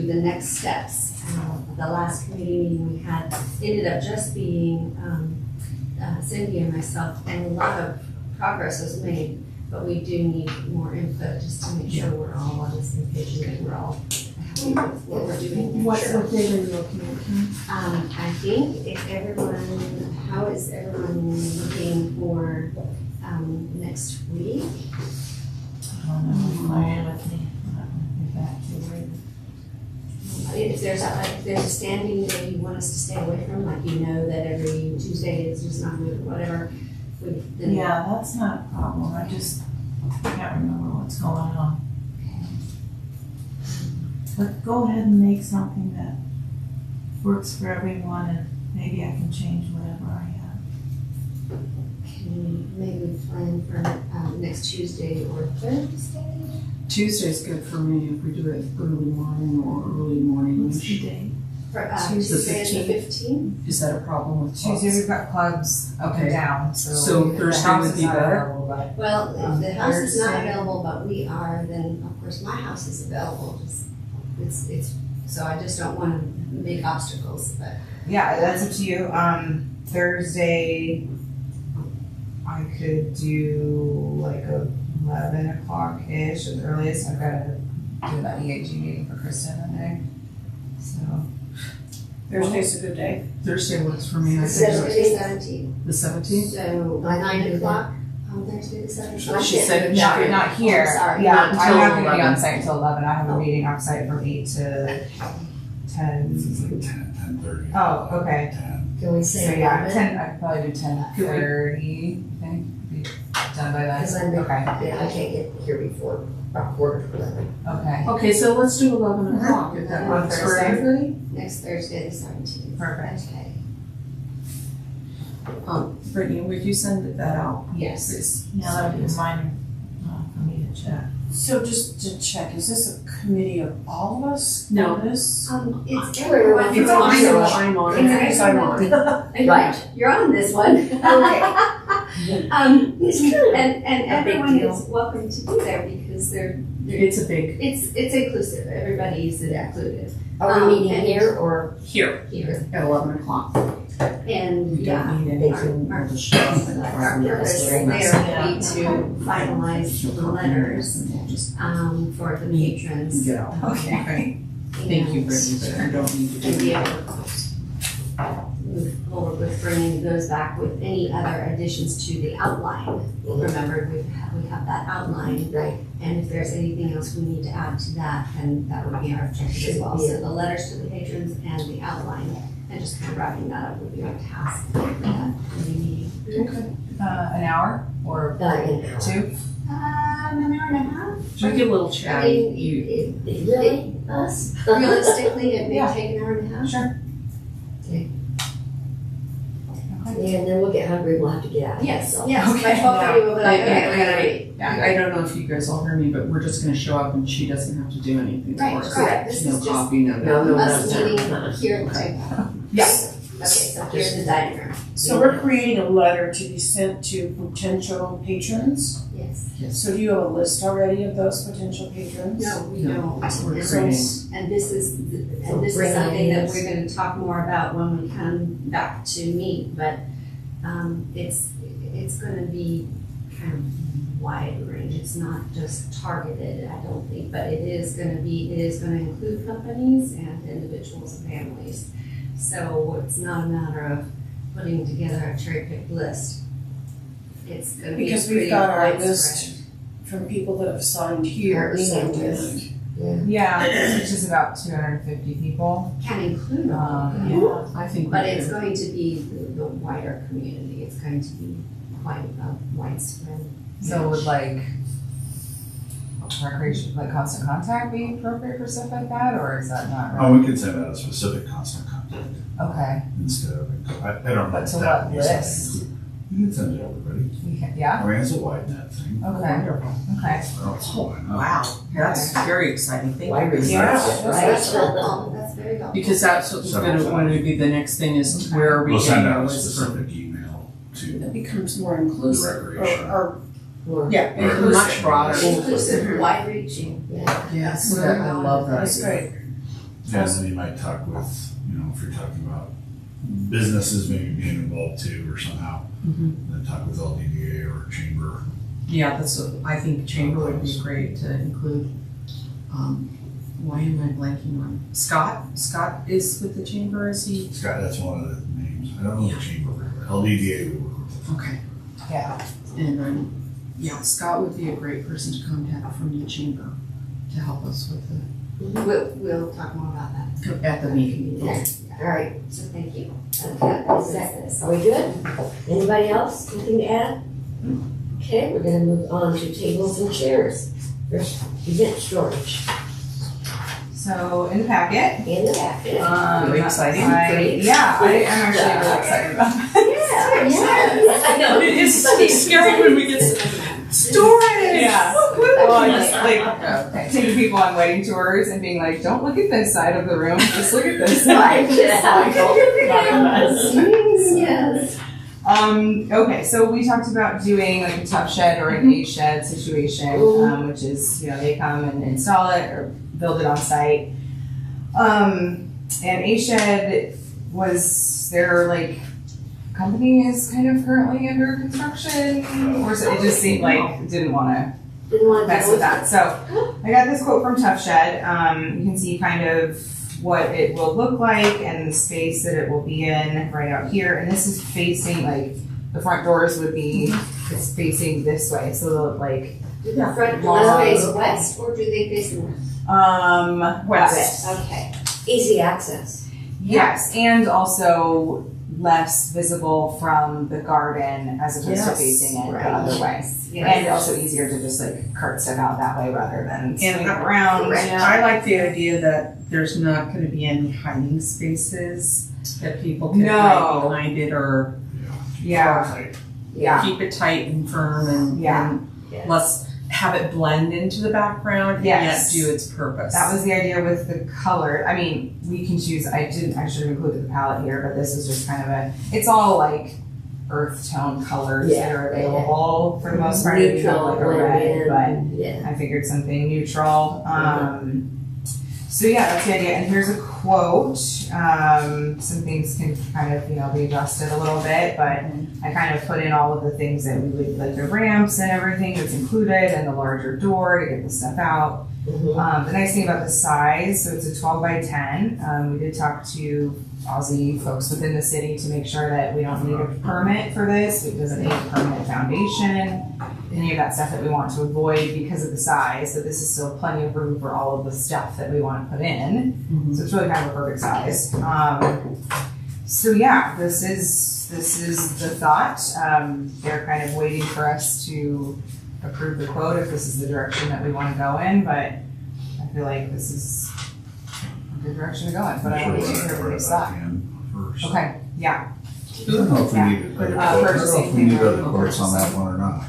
the next steps. The last committee meeting we had ended up just being Cindy and myself, and a lot of progress was made, but we do need more input just to make sure we're all on the same page and that we're all happy with what we're doing. What date are you looking at? I think if everyone, how is everyone looking for next week? I don't know, Ryan with me. Get back to you. If there's a standing day you want us to stay away from, like you know that every Tuesday is just not good or whatever, then Yeah, that's not a problem. I just can't remember what's going on. But go ahead and make something that works for everyone, and maybe I can change whatever I have. can we maybe plan for next Tuesday or Thursday? Tuesday's good for me if we do it early morning or early morning. What's the date? For Tuesday, Tuesday the 15th? Is that a problem with clubs? Tuesday we've got clubs up and Okay. down, So the Thursday house would is be not better? available, but Well, if the house is not Thursday. available, but we are, then of course my house is available. It's so I just don't want to make obstacles, but yeah, that's up to you. Thursday, I could do like 11 o'clock-ish at the earliest. I've got to do that EAG meeting for Kristen that day. So, Thursday's a good day. Thursday works for me. I think Thursday the 17th. the 17th? So 9 o'clock on Thursday the 17th. She said not here. Oh, sorry. Yeah, Not I'm until not going to be 11. on site until 11. I have a meeting on site from 8 to 10. It's like 10:30. Oh, okay. 10. Can we So say yeah, 11? 10. I could probably do 10:30. I think be done by then. Because I'm, Okay. yeah, I can't get here before about 10:45. Okay. Okay, so let's do 11 o'clock if that On works for Thursday? everybody. Next Thursday the 17th. Perfect. Okay. Brittany, would you send that out? Yes. Please. Yeah, that would be mine for me to check. So just to check, is this a committee of all of us? No. on This? It's everyone. It's from- I know I'm on it. It's I'm on it. Right. You're on this one. Okay. And A big everyone deal. is welcome to be there because they're It's a big, it's inclusive. Everybody's included Are we meeting and- here or here, here. at 11 o'clock. And We yeah, don't need they any. can our show up and our purpose there would be to finalize the letters for the patrons. Get out. Okay. Thank you, Brittany, but I don't need to And do be that. able to move forward with bringing those back with any other additions to the outline. Remember, we have that outline, right? and if there's anything else we need to add to that, then that would be our objective as well. So the letters to the patrons and the outline, and just kind of wrapping that up would be our task for that meeting. An hour or An hour. 2? An hour and a half? Should we get a little I chatty? mean, Really? Us? realistically, it may Yeah. take an hour and a half. Sure. Yeah, and then we'll get hungry, we'll have to get out. Yes, So- yes, by 12:30 we'll be like, okay, we gotta eat. I don't know if you guys all hear me, but we're just gonna show up and she doesn't have to do anything for Right, us. correct. This No is just coffee, no No, nothing. no, us no, meeting no. here, like, Yes. okay, so here's the dining room. So we're creating a letter to be sent to potential patrons. Yes. So do you have a list already of those potential patrons? No, we No, don't. we're And creating- so- And this is bring something that names. we're gonna talk more about when we come back to meet, but it's gonna be kind of wide range. It's not just targeted, I don't think, but it is gonna include companies and individuals and families. So it's not a matter of putting together a cherry-picked list. It's gonna be Because pretty we've got our widespread. list from people that have signed here. Our so email we- list. Yeah. Yeah, which is about 250 people. Can include all of them. Yeah, I think But we it's do. going to be the wider community, it's going to be quite widespread. So would like recreation, like constant contact be appropriate for stuff like that, or is that not right? Oh, we could send out a specific constant contact Okay, instead of, I don't know. But if to that what would be something list? to include. You can send it to everybody. yeah, I mean, it's a wide net thing. okay, okay. I don't see why not. Wow, that's very exciting, thank Why you. research Yeah, it, that's right? That's helpful, that's very helpful. Because that's what's gonna be the next thing is where are we We'll send getting out our a list from? specific email to That becomes more inclusive. The recreation. Or, Or- yeah, Or- inclusive. Much broader. Inclusive, wide reaching. Yeah. Yes, That's I love that. That's great. Yeah, and then you might talk with, if you're talking about businesses maybe being involved too, or somehow, then talk with LDDA or chamber. Yeah, I think chamber would be great to include. Why am I blanking on Scott? Scott is with the chamber, is he? Scott, that's one of the names. I don't know the chamber, but LDDA we work with. Okay. Yeah. And Scott would be a great person to contact from the chamber to help us with We'll talk more about that. at the meeting. Yeah. All right, So thank you. are we good? Anybody else, anything to add? Okay, we're gonna move on to tables and chairs. There's event storage So in the packet, in the back. Very exciting. I'm actually really excited about that. Yeah. I know. It's scary when we get storage. Yeah. Well, I just like taking people on wedding tours and being like, don't look at this side of the room, just look at this side. Yes. Okay, so we talked about doing like a tough shed or an A shed situation, which is, they come and install it or build it on site. And A shed was their company is kind of currently under construction, or is it just seemed like it didn't want to mess with that. So I got this quote from Tough Shed. You can see kind of what it will look like and the space that it will be in right out here. And this is facing the front doors would be it's facing this way, so they'll look like Do the front doors face west or do they face north? west. Okay. Easy access. Yes, and also less visible from the garden as opposed to Yes. facing it Right. the other way. Yes. And also easier to just cart stuff out that way rather than swing it And around. I like the idea that there's not going to be any hiding spaces that people can hide behind it or Yeah, yeah, keep it tight and firm and, Yeah. and Yes. let's have it blend into the background and Yes. yet do its purpose. that was the idea with the color. I mean, we can choose, I should have included the palette here, but this was just kind of it's all earth tone colors that are available for the most part. Maybe not Neutral, like a blend red, in. but Yeah. I figured something neutral. So yeah, that's the idea. And here's a quote. Some things can kind of, be adjusted a little bit, but I kind of put in all of the things that we would, like the ramps and everything that's included and the larger door to get the stuff out. The nice thing about the size, so it's a 12 by 10. We did talk to Aussie folks within the city to make sure that we don't need a permit for this. It doesn't need a permanent foundation, any of that stuff that we want to avoid because of the size. So this is still plenty of room for all of the stuff that we want to put in. So it's really kind of a perfect size. So yeah, this is the thought. They're kind of waiting for us to approve the quote if this is the direction that we want to go in, but I feel like this is a good direction to go in, but I want to hear everybody's thought. First. Okay, yeah. I don't know if we need other quotes. I don't know if we need other quotes on that one or not.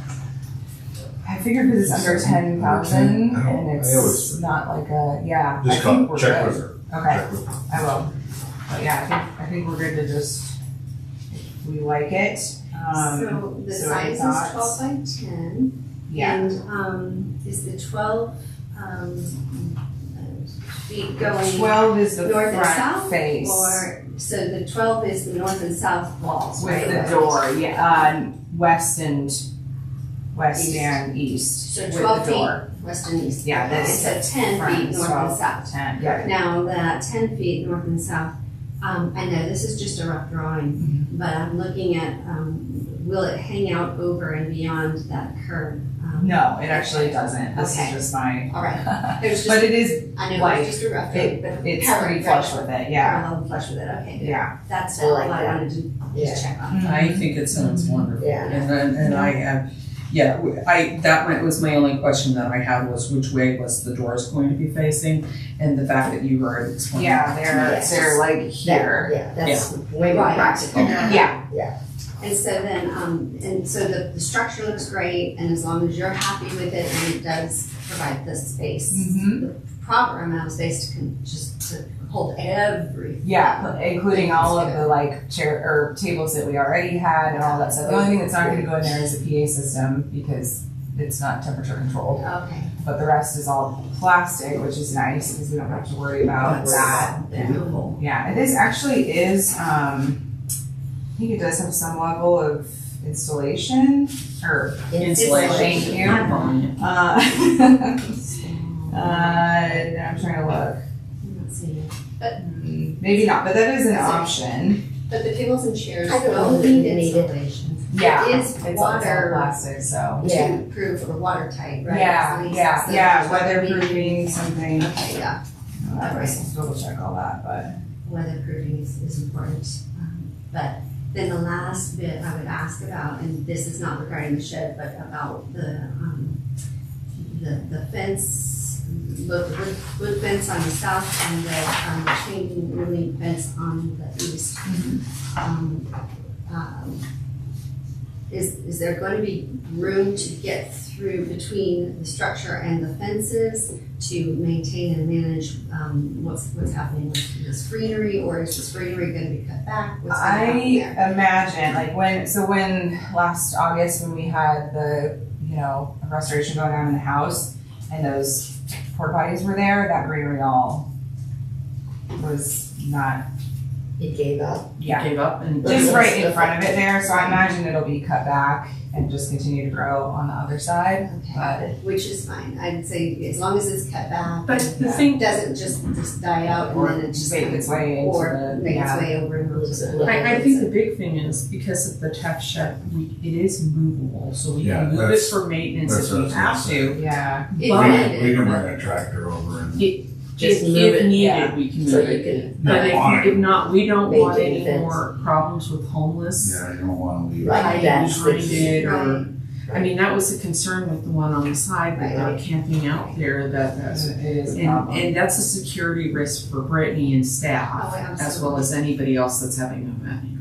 I figured because it's under 10,000 and I always it's forget. not like a, yeah. Just I think we're check good. with her. Okay, Check with her. I will. But yeah, I think we're good to just, we like it. So the so size any is thoughts? 12 by 10. Yeah, And is the 12 feet going 12 is the north and front south? face Or, so the 12 is the north and south walls, right? with the door, yeah, west and east So with 12 the door. feet west and east. Yeah, Okay, this so 10 front feet is north 12, and south. 10, yeah. Now, that 10 feet north and south, I know this is just a rough drawing, but I'm looking at, will it hang out over and beyond that curve? No, it actually doesn't. This Okay. is just my, All right. It was just, but it is, I know like, it was just a rough drawing, but it's parallel- pretty flush with it, yeah, Parallel flush with it, okay. yeah. That's I all like I that. wanted to Yeah. just check on. I think it sounds wonderful. Yeah. And I have, that was my only question that I had was which way was the doors going to be facing? And the fact that you were explaining. Yeah, Yes. they're like here. Yeah, that's way more Right. practical. Yeah, And so then, and so the structure looks great, and as long as you're happy with it, and it does provide the space, Mhm. the proper amount of space to hold everything. yeah, including all of the chair or tables that we already had and all that stuff. The only thing that's not gonna go in there is the PA system because it's not temperature controlled. Okay. But the rest is all plastic, which is nice because we don't have to worry about that. Beautiful. Yeah, it is actually I think it does have some level of insulation or Insulation. Thank you. Yeah. I'm trying to look. I'm not seeing it. Maybe not, but that is an option. But the tables and chairs I don't know will that need you need it. insulation. Yeah, It is it's all water plastic, so. Yeah. proof or watertight, right? Yeah, So yeah, so yeah, there's gonna be- weatherproofing, something. Okay, yeah, I was double check all that, but. weatherproofing is important. But then the last bit I would ask about, and this is not regarding the shed, but about the fence, both the wood fence on the south and the chain link fence on the east. Is there going to be room to get through between the structure and the fences to maintain and manage what's happening with the screenery, or is the screenery going to be cut back? What's going to happen there? I imagine, like when last August when we had the, restoration going on in the house and those porta potties were there, that greenery all was not, It gave up. yeah, Gave up and. just right in front of it there, so I imagine it'll be cut back and just continue to grow on the other side. Okay, which is fine. I'd say as long as it's cut back. But and the thing, it doesn't just die out and Or then it just make its way into or the, make its yeah. way over and onto the. I think the big thing is because of the tech shed, it is movable, so we Yeah, can move it that's- for maintenance that's if what I we was gonna have say. to. Yeah, It But- needed. We can bring a tractor over and. Just If move it, needed, yeah. we can So move you it. can, But if not, we don't want Maintain any fence. more problems with homeless. Yeah, you don't wanna leave. Right. That's the key. Behind or, Right. I mean, that was the concern with the one on the side, Right. about camping out there, that's, it is a and, problem. and that's a security risk for Brittany and staff, Oh, as absolutely. well as anybody else that's having an event here.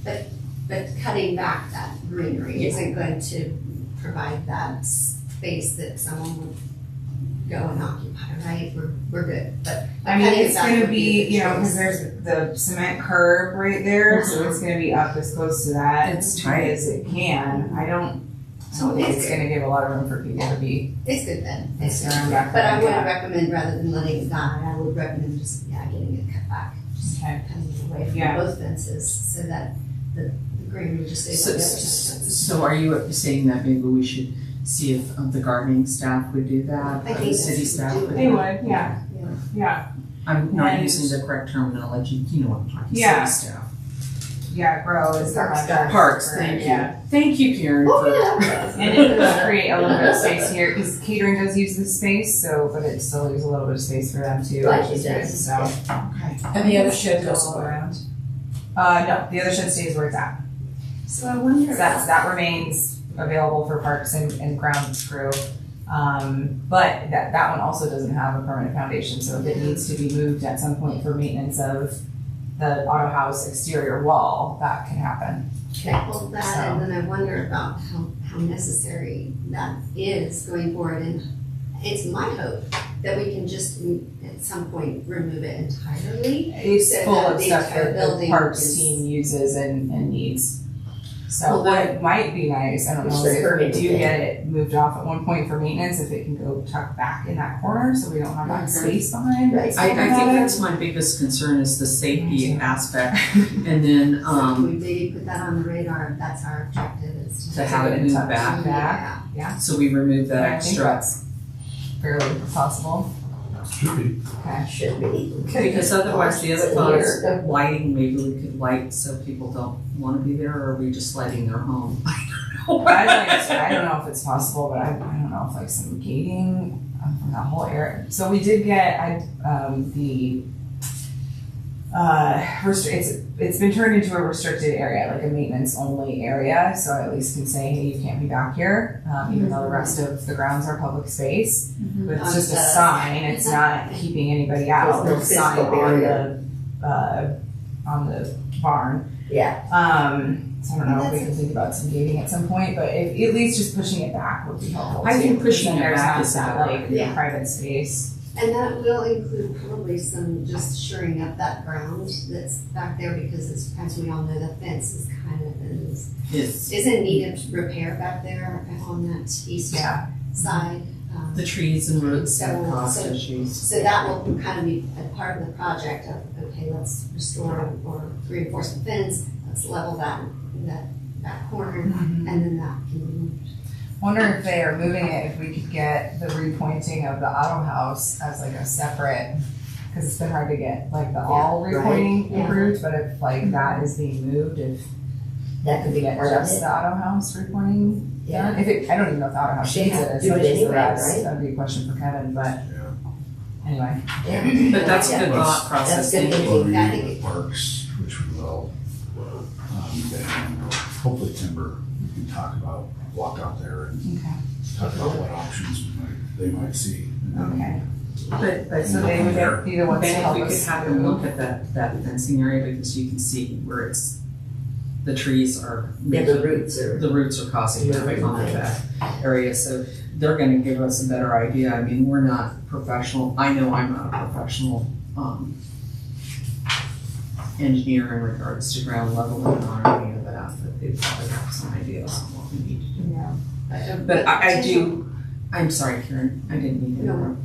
Right. But cutting back that greenery isn't going to provide that space that someone would go and occupy, right? We're good, but. I mean, cutting it's it back gonna would be, a good because choice. there's the cement curb right there, so it's gonna be up as close to that It's tight. as it can. I don't think it's gonna give a lot of room for people to be It's good then. It's good. around back But I there. would Yeah. recommend, rather than letting it die, I would recommend just, getting it cut back. Just Okay. cutting it away Yeah. from both fences so that the greenery just stays on the other side. So are you saying that maybe we should see if the gardening staff would do that, I or think the that's city what staff we do. would? They would, yeah, yeah, I'm not And- using the correct terminology, you know what I'm talking, Yeah. city staff. yeah, grow is the Parks, contact. Parks, for- thank you. Yeah. Thank you, Karen, Oh, for. yeah. And it does create a little bit of space here, because catering does use this space, so, but it still leaves a little bit of space for them too, Like which is it good, does. so. Okay. And the other shed goes All away. around. No, the other shed stays where it's at. So I wonder. That remains available for parks and grounds crew. But that one also doesn't have a permanent foundation, so if it needs to be moved at some point for maintenance of the auto house exterior wall, that can happen. Well, that, and then I wonder about how necessary that is going forward, and it's my hope that we can just at some point remove it entirely. It's So full that of the stuff entire that the building parks is- team uses and needs. So Well, what might be nice, I don't know, It's is the if we permanent do thing. get it moved off at one point for maintenance, if it can go tuck back in that corner, so we don't have that space behind. Right. I think that's my biggest concern is the safety aspect, and then, So if we maybe put that on the radar, that's our objective, is to have it move tuck back, back. so we remove that I think extra. that's fairly possible. Should be. Okay. Should be. Because otherwise, the other It's thought is here. lighting, maybe we could light so people don't wanna be there, or are we just lighting their home? I don't know if it's possible, but I don't know if like some gating from that whole area. So we did get it's been turned into a restricted area, like a maintenance only area. So I at least can say, hey, you can't be back here, even though the rest of the grounds are public space. But it's just a sign. It's not keeping anybody out. There's no There's a sign physical on the barn. Yeah. So I don't know if we can think about some gating at some point, but if, at least just pushing it back would be helpful. I think too, pushing because then it there's back not is that better. like Yeah. private space. And that will include probably some just shoring up that ground that's back there because it's, as we all know, the fence is kind of is in need of repair back there on that east side. The trees and roots have So- caused so- issues. So that will kind of be a part of the project of, okay, let's restore or reinforce the fence, let's level that corner, and then that can be moved. Wonder if they are moving it, if we could get the repointing of the auto house as like a separate, because it's been hard to get like the all right. repointing Yeah. approved, but if like that is being moved, if That could we be get part of just it. the auto house repointing Yeah. done, if it, I don't even know if the auto house They needs have it to as do much it as the anyway, rest, right? that'd be a question for Kevin, but Yeah. anyway. Yeah. But that's a Yeah. good thought process. That's good. Thank you. Well, we I meet think with Parks, which we will, and hopefully Timber, we can talk about, walk out there and Okay. talk about what options they might see. And then Okay. But So they would be the ones to Ben, help if we could us. have them look at that fencing area because you can see where it's, the trees are. Yeah, the roots are. The roots are causing havoc on that area, so they're gonna give us a better idea. I mean, we're not professional, I know I'm not a professional, engineer in regards to ground leveling or any of that, but they probably have some ideas on what we need to do. Yeah. But I do, I'm sorry, Karen, I didn't mean to interrupt.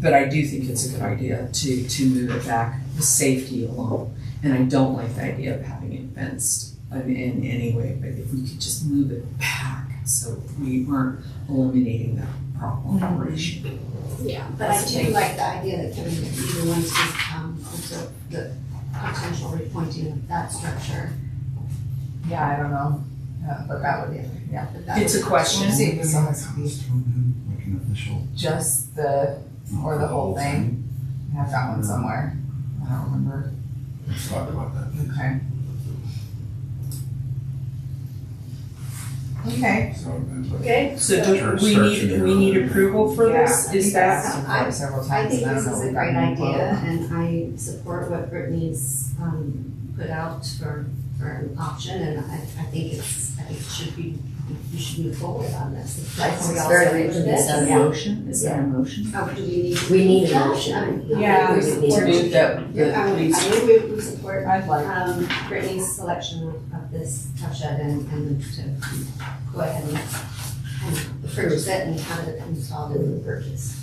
But I do think it's a good idea to move it back, the safety alone. And I don't like the idea of having it fenced in any way, but if we could just move it back so we weren't eliminating that problem or issue. Yeah, but I do like the idea that Kevin, either one to observe the potential repointing of that structure. Yeah, I don't know, but that would be, yeah. But that It's a would- question. Let's see if this has to Like be an official. just the, or the whole thing. I have that one somewhere. I don't remember. Let's talk about that. Okay. Okay. So then, Okay. So do we need approval for this? Yeah, I Is think that? that's been said several I times, think and I don't this know is if a we've gotten great a quote. idea, and I support what Brittany's put out for an option, and I think it should be, we should move forward on this. I think We it's all very support reasonable. this. Is that a Yeah. motion? Is that a motion? Oh, do we need? We need a that? motion. Yeah, We we would need To a move that, I mean, we support I'd like, Brittany's selection of this tough shed and to go ahead and approve it and have it installed in the purchase.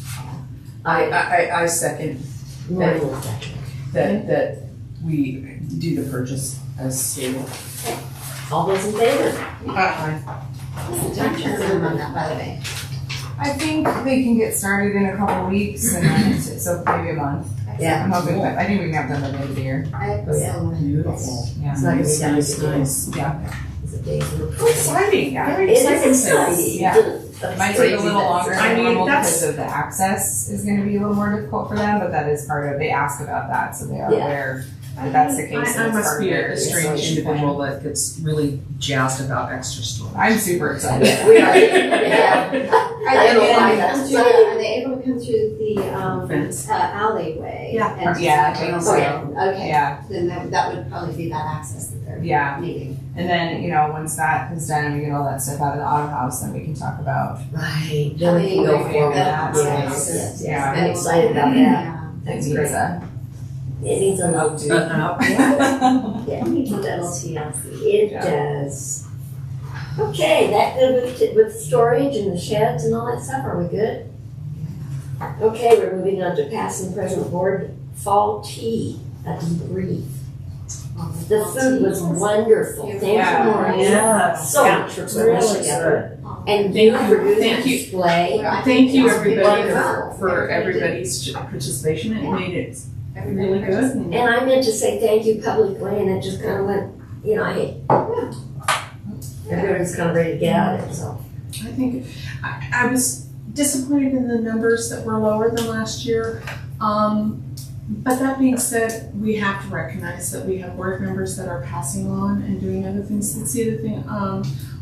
I second More than a second. that we do the purchase as stated. All those in favor? What's the time turnaround on that, by the way? I think they can get started in a couple weeks and then so maybe a month. Yeah. I'm hoping, but I think we can have them by the end of the year. I Oh, yeah. so want to. Beautiful. Yeah. It's not gonna be done Nice, today. nice. Yeah. It's a day's work. Oh, exciting, yeah. Very It exciting. is exciting. Yeah. It might take a little longer I than mean, normal that's- because of the access is gonna be a little more difficult for them, but that is part of, they ask about that, so they are Yeah. aware that that's the case. and I it's must part be of a their strange installation plan. individual that gets really jazzed about extra storage. I'm super excited. We are, yeah. Are I they don't know able why to that's come through, exciting. are they able to come through the Fence. alleyway? Yeah. And Yeah, I think oh, so. yeah, okay, Yeah, then that would probably be that access that they're Yeah. needing. and then, you know, once that is done and we get all that stuff out of the auto house, then we can talk about Right, then we can go How many forward. that Yes, space. yes, Yeah. yes. I'm excited about that. Yeah. That's it great. needs a It needs a love to. It needs a little TLC. It does. Okay, that good with storage and the sheds and all that stuff, are we good? Okay, we're moving on to past and present board fall tea, a debrief. The food was wonderful, thank you, Yeah. Maureen. Yes. So much for putting this together. And Thank you you. for doing Thank the you. display. Thank you, It's everybody, wonderful. for Everybody did. everybody's participation. It made it Everybody really good. participated. And I meant to say thank you publicly, and it just kind of went, you know, everybody's kind of ready to get out of it, so. I think, I was disappointed in the numbers that were lower than last year. But that being said, we have to recognize that we have board members that are passing on and doing other things. That's the other thing.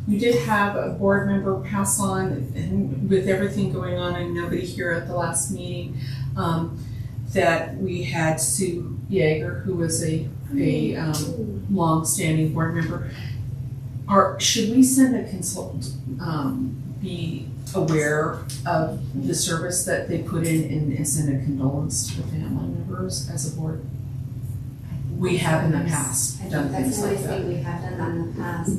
We did have a board member pass on, and with everything going on and nobody here at the last meeting, that we had Sue Yeager, who was a long-standing board member. Should we send a consultant, be aware of the service that they put in and send a condolence to the family members as a board? We have in the past I done think that's things the only like that. thing we have done that in the past.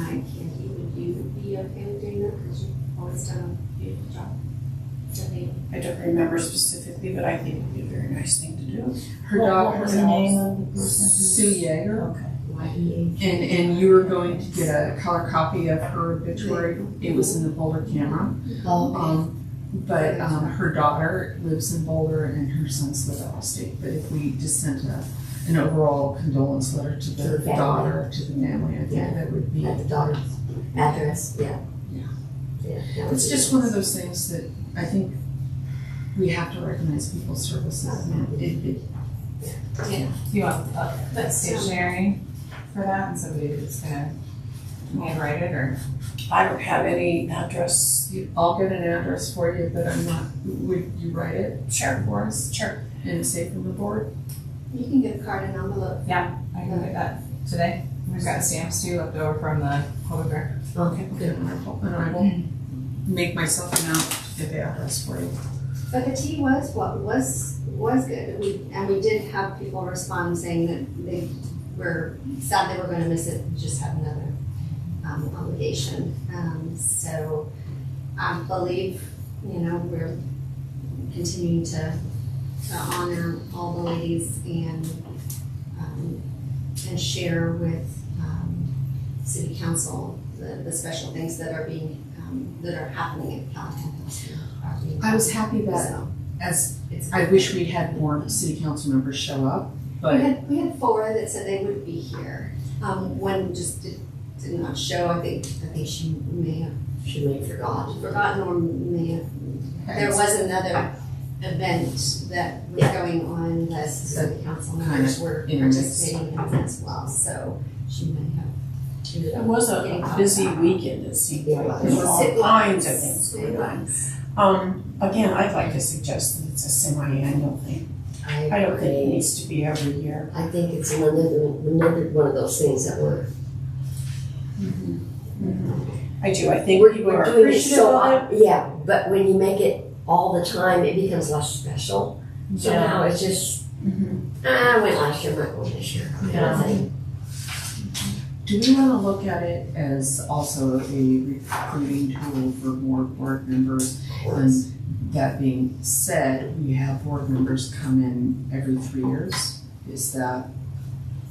Candy, would you be okay with doing that? Because you've always done a beautiful job. Debbie, I don't remember specifically, but I think it would be a very nice thing to do. Her What daughter, was the name of the person? Sue Yeager, Okay. and you were going to get a color copy of her obituary. It was in the Boulder Camera. But her daughter lives in Boulder and her sons live out of state. But if we just sent an overall condolence letter to the family. daughter, to the family, I think Yeah. that would be. At the daughter's address, yeah. Yeah. Yeah. that would It's be just one of those things that I think we have to recognize people's services. And it, Do you want But stationery for that and somebody that's gonna handwrite it or? I don't have any address. I'll get an address for you, but I'm not, would you write it Sure. for us? Sure. And say from the board? you can get a card and envelope. I can get that today. We've got stamps too left over from the public record. Okay, good. And I will make myself a note to get the address for you. But the tea was good. We did have people respond saying that they were sad they were going to miss it. Just had another obligation. So I believe we're continuing to honor all the ladies and share with City Council the special things that are being that are happening at Callahan House. I was happy that, So, as it's I wish we'd had more city council members show up, but we had 4 that said they would be here. One just did not show. I think she may have forgotten or may have. There was another event that was going on that city council members were participating in as well. So she may have. It was a busy weekend, it seemed like. There were It all kinds of was. things It going on. was. Again, I'd like to suggest that it's a semi-annual thing. I don't think it needs to be every year. I think it's another one of those things that we're I do, I think we're people are doing it appreciative so of it. yeah, but when you make it all the time, it becomes less special. So now it's just I went last year, I'm not going this year. Kind of thing. do we want to look at it as also a recruiting tool for more board members? And that being said, we have board members come in every 3 years. Is that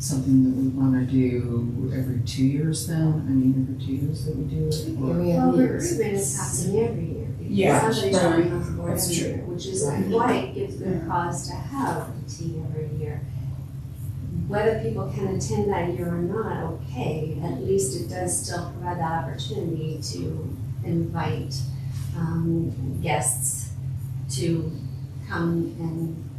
something that we want to do every 2 years then? I mean, every 2 years that we do it? Or- Well, recruitment is happening every year. Yeah, Somebody's joining on the board that's every true. year, which is why it gives good cause to have a tea every year. Whether people can attend that year or not, okay, at least it does still provide that opportunity to invite guests to come and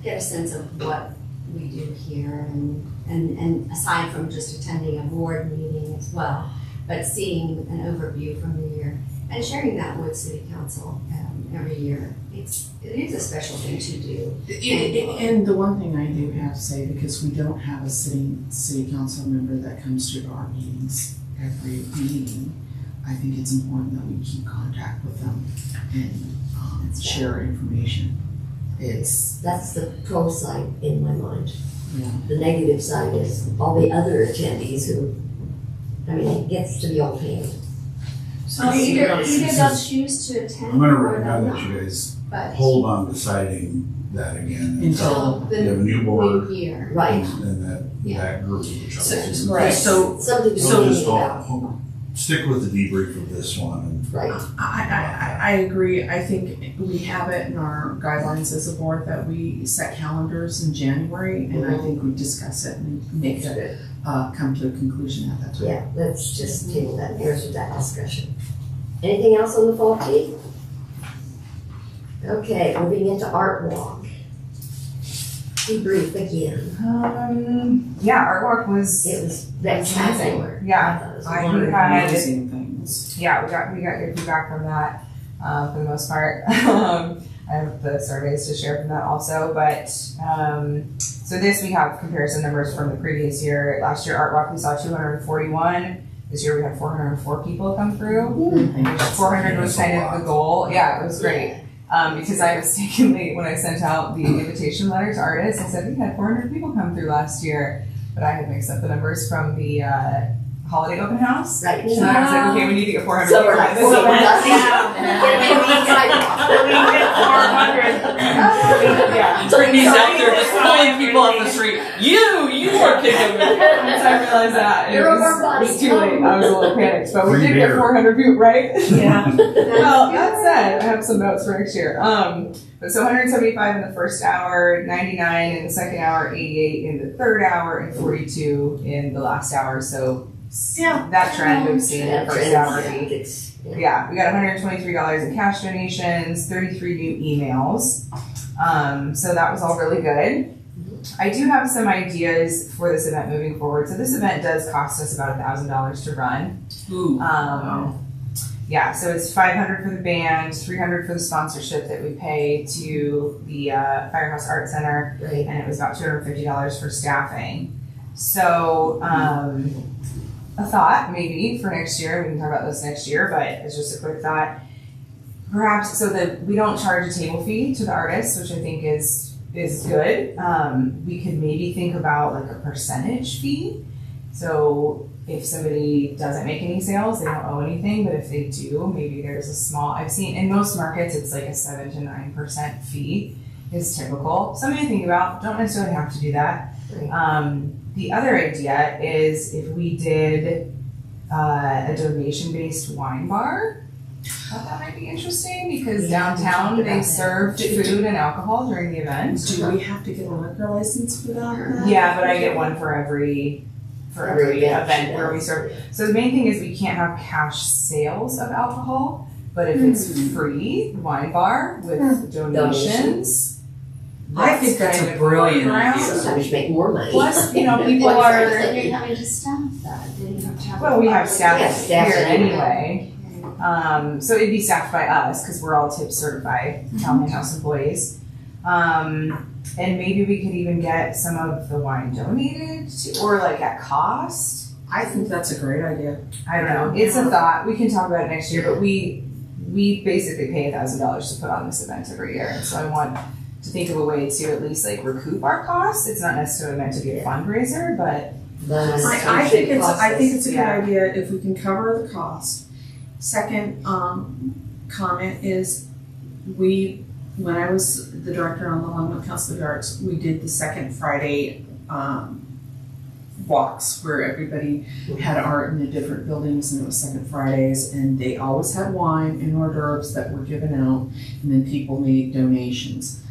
get a sense of what we do here and aside from just attending a board meeting as well, but seeing an overview from the year and sharing that with City Council every year. It is a special thing to do. And the one thing I do have to say, because we don't have a city council member that comes to our meetings every meeting, I think it's important that we keep contact with them and share information. That's the pro side in my mind. Yeah. The negative side is all the other attendees who, it gets to be all pain. So either they'll choose to attend I'm gonna or they'll recommend that not. you guys But hold on deciding that again Until we have a the new board new year. Right. and that group, which obviously. Right, so Something to So be just thinking about. stick with the debrief of this one and Right. I agree. I think we have it in our guidelines as a board that we set calendars in January, and I think we discuss it and make it come to a conclusion at that time. Yeah, let's just table that, here's with that discussion. Anything else on the fall tea? Okay, moving into art walk. Debrief again. Yeah, artwork was, It was spectacular. Yeah, I thought it was I wonderful. had- Amazing things. yeah, we got good feedback from that, for the most part. I have the surveys to share from that also, but, so this we have comparison numbers from the previous year. Last year, Art Walk, we saw 241 This year we had 404 people come through. Mm-hmm. 400 was kind of the goal. Yeah, it was great. Because I mistakenly, when I sent out the invitation letter to artists, I said we had 400 people come through last year, but I had mixed up the numbers from the holiday open house. Right. So I was like, okay, we need to get 400 So people we're like, at this event. Yeah. Brittany's out there just pulling people off the street. You are kicking me. Once I realized that, it was too late. I was a little panicked, but we Free did get beer. 400 people, right? Yeah. Well, that said, I have some notes for next year. But so 175 in the first hour, 99 in the second hour, 88 in the third hour, and 42 in the last hour. So that trend we've seen in the first hour. Yeah, we got $123 in cash donations, 33 new emails. So that was all really good. I do have some ideas for this event moving forward. So this event does cost us about $1,000 to run. Ooh. Yeah, so it's $500 for the band, $300 for the sponsorship that we pay to the Firehouse Art Center, Right. and it was about $250 for staffing. So a thought maybe for next year, we can talk about this next year, but it's just a quick thought. Perhaps so that we don't charge a table fee to the artists, which I think is good. We could maybe think about like a percentage fee. So if somebody doesn't make any sales, they don't owe anything, but if they do, maybe there's a small, I've seen in most markets, it's like a 7 to 9% fee is typical. Something to think about, don't necessarily have to do that. The other idea is if we did a donation-based wine bar. I thought that might be interesting because downtown they served food and alcohol during the event. Do we have to get a liquor license for that? Yeah, but I get one for every event where we serve. So the main thing is we can't have cash sales of alcohol, but if it's free wine bar with donations. I think that's a brilliant idea. Sometimes you make more money. Plus, people But are. you're having to staff that, then you have to have. Well, we have staff Yeah, staff here anyway. anyway. So it'd be staffed by us because we're all tip certified Callahan House employees. And maybe we could even get some of the wine donated or like at cost. I think that's a great idea. I don't know. It's a thought. We can talk about it next year, but we basically pay $1,000 to put on this event every year. And so I want to think of a way to at least like recoup our costs. It's not necessarily meant to be a fundraiser, but I think it's a good Yeah. idea if we can cover the cost. Second, comment is when I was the director on the Longmont Council of the Arts, we did the second Friday, walks where everybody had art in the different buildings and it was second Fridays and they always had wine and hors d'oeuvres that were given out and then people made donations.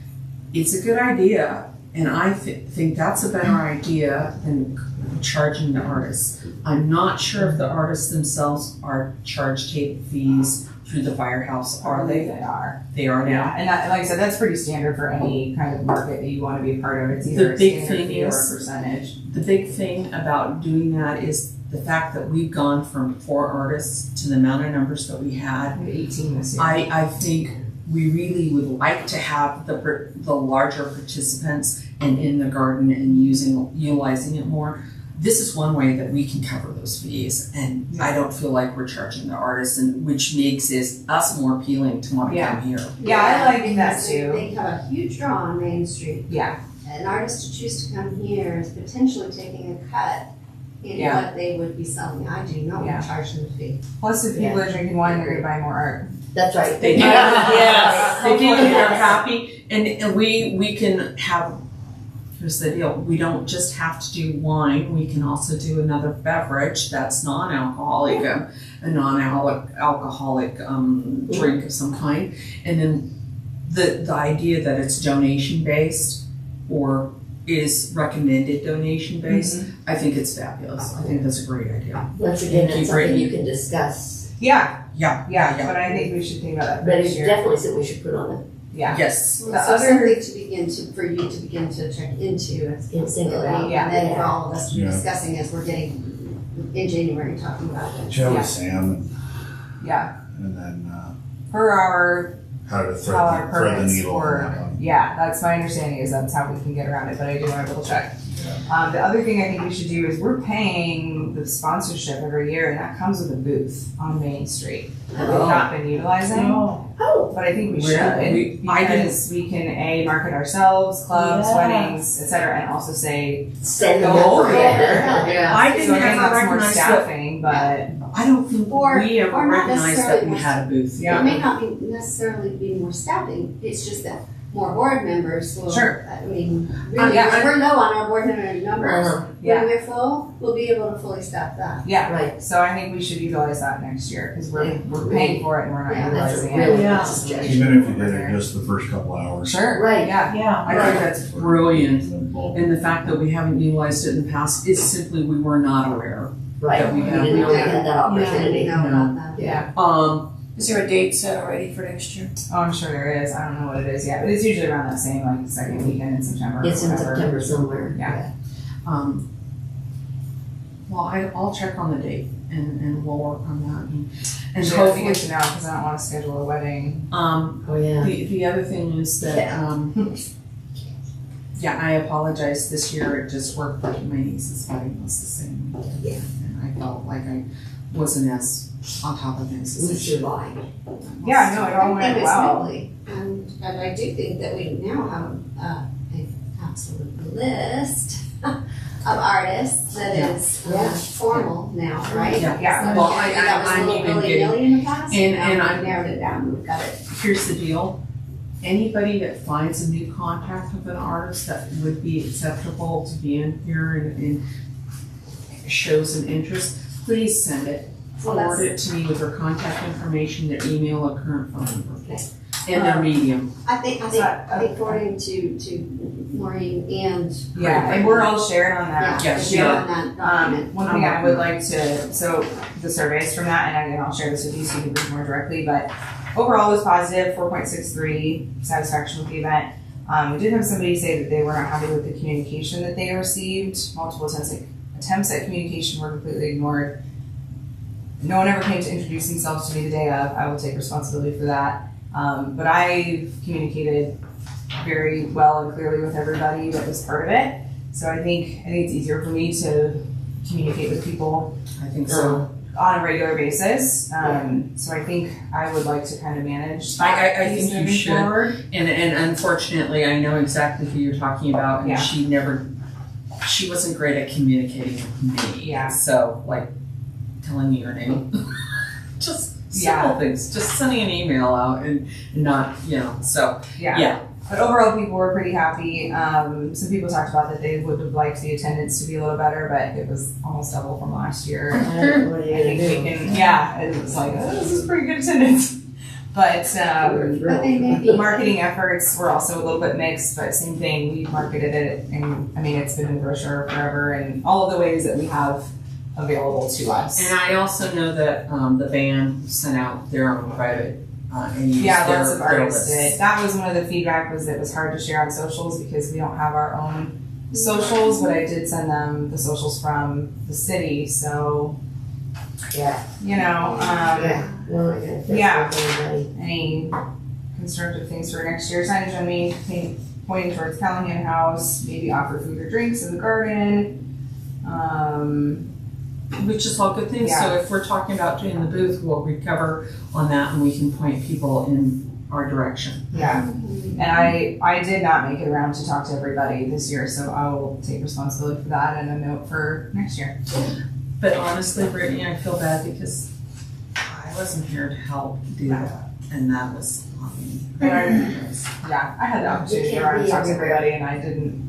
It's a good idea and I think that's a better idea than charging the artists. I'm not sure if the artists themselves are charged table fees through the firehouse, are they? They are. They are now. Yeah, and that, like I said, that's pretty standard for any kind of market that you want to be a part of. It's either The big a standard thing fee or a is- percentage. The big thing about doing that is the fact that we've gone from 4 artists to the amount of numbers that we had. We had 18 this year. I think we really would like to have the larger participants and in the garden and utilizing it more. This is one way that we can cover those fees, and I don't feel like we're charging the artists, and which makes us more appealing to want to come here. Yeah, I like that because too. They have a huge draw on Main Street. Yeah, An artist to choose to come here is potentially taking a cut in Yeah. what they would be selling. I do not want to charge them a fee. plus if people are drinking wine, they're gonna buy more art. That's right. They do. Yeah. They do, they're happy, and we can have, here's the deal, we don't just have to do wine, we can also do another beverage that's non-alcoholic, a non-alcoholic drink of some kind. And then the idea that it's donation based or is recommended donation based, I think it's fabulous. I think that's a great idea. Once again, Thank you, that's something Brittany. you can discuss, Yeah, Yeah. but I think we should think about that for but next it's year. definitely something we should put on Yeah. Yes. So other- something to begin to, for you to begin to check into. and single it out. Yeah. And then for all of us to be Yeah. discussing as we're getting in January, talking about it. Chat Yeah. with Sam Yeah, and then per our how to how our thread the permits needle on that or one. yeah, that's my understanding is that's how we can get around it. But I do want to double check. The other thing I think we should do is we're paying the sponsorship every year, and that comes with a booth on Main Street that we've not been utilizing. Oh, But I think we should, Where? because we can market ourselves, clubs, Yeah. weddings, etc., and also say Send go them over over there. Yeah. I So didn't I think ever that's more recognize that. staffing, but I don't think Or- we ever or not recognized that necessarily we more had a booth. Yeah. It may not be necessarily be more staffing, it's just that more board members will. Sure. I mean, really, yeah, we're low on our board member numbers. Yeah. When we're full, we'll be able to fully staff that. yeah. Right. So I think we should utilize that next year because we're paying for it and we're not Yeah, that's utilizing Really it. Yeah. good suggestion. Even if you did it just the first couple hours. Sure. Right. Yeah. yeah. I think that's brilliant. And the fact that we haven't utilized it in the past is simply we were not aware. Right. That we We have. didn't know we had that Yeah, opportunity. we know about that. Yeah. Is there a date set already for next year? Oh, I'm sure there is. I don't know what it is yet, but it's usually around that same like second weekend in September. It's or in whatever. September somewhere. Yeah. Well, I'll check on the date and we'll work on that and Actually, that'd be good to know because I don't want to schedule a wedding. Oh, yeah. the other thing is that, yeah, I apologize, this year it just worked, but my niece's wedding was the same weekend. Yeah. And I felt like I wasn't as on top of things as We I should. survived. Yeah, no, it all I think went it's well. lovely, and I do think that we now have an absolute list of artists that is Yeah. formal now, right? Yeah. Yeah. Well, I think that was a I'm little even willy-nilly getting, in the past, and now I'm- we've narrowed it down, we've got it. here's the deal. Anybody that finds a new contact with an artist that would be acceptable to be in here and shows an interest, please send it. Well, Forward it to me with their contact information, their email, or current phone number. Okay. And their medium. I think forwarding to Maureen and. Yeah, and we're all sharing on that. Yeah, share on that document. One thing I would like to, so the surveys from that, and again, I'll share this with you so you can read more directly, but overall was positive, 4.63 satisfaction with the event. We did have somebody say that they were not happy with the communication that they received. Multiple attempts at communication were completely ignored. No one ever came to introduce themselves to me the day of. I will take responsibility for that. But I communicated very well and clearly with everybody that was part of it. So I think it's easier for me to communicate with people I think so. on a regular basis. So I think I would like to kind of manage that I piece think you moving should. forward. And unfortunately, I know exactly who you're talking about, and Yeah. she wasn't great at communicating with me. Yeah. So, like, telling me your name. Just Yeah. simple things, just sending an email out and not, so, yeah. But overall, people were pretty happy. Some people talked about that they would have liked the attendance to be a little better, but it was almost double from last year. What are you I think gonna we do? can, yeah, it was like, oh, this is pretty good attendance. But But they may the be. marketing efforts were also a little bit mixed, but same thing, we marketed it, and I mean, it's been in the brochure forever, and all of the ways that we have available to us. And I also know that the band sent out their own private, and used Yeah, their, lots of their artists lists. did. That was one of the feedback, was it was hard to share on socials because we don't have our own socials, but I did send them the socials from the city, so, Yeah. yeah, No, I gotta fix Yeah. everybody. any constructive things for next year. Signage on Main pointing towards Callahan House, maybe offer food or drinks in the garden. Which is all good things, so Yeah. if we're talking about doing the booth, we'll recover on that and we can point people in our direction. Yeah, and I did not make it around to talk to everybody this year, so I will take responsibility for that and a note for next year. But honestly, Brittany, I feel bad because I wasn't here to help do that, and that was on me. But yeah, I had the opportunity to can't go around and be talk to everywhere. everybody, and I didn't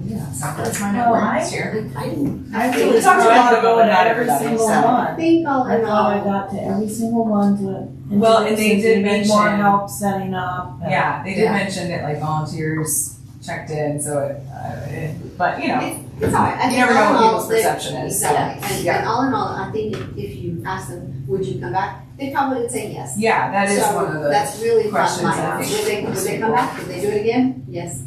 do that. So that's my No, note for I- next year. I didn't. I We really talked to a tried lot to of go them, to not every everybody, single so. I one. think all I in thought I all, got to every single one to. Well, and they introduce did if you need more mention- help setting up. and- Yeah, they did Yeah. mention that like volunteers checked in, so but you know, it's all right. I you think never know all in what all, people's they- perception is. Exactly, Yeah. and all in all, I think if you ask them, would you come back, they probably would say yes. Yeah, that is So one of the that's really fun, questions I like, think. would they come back, would they do it again? Yes.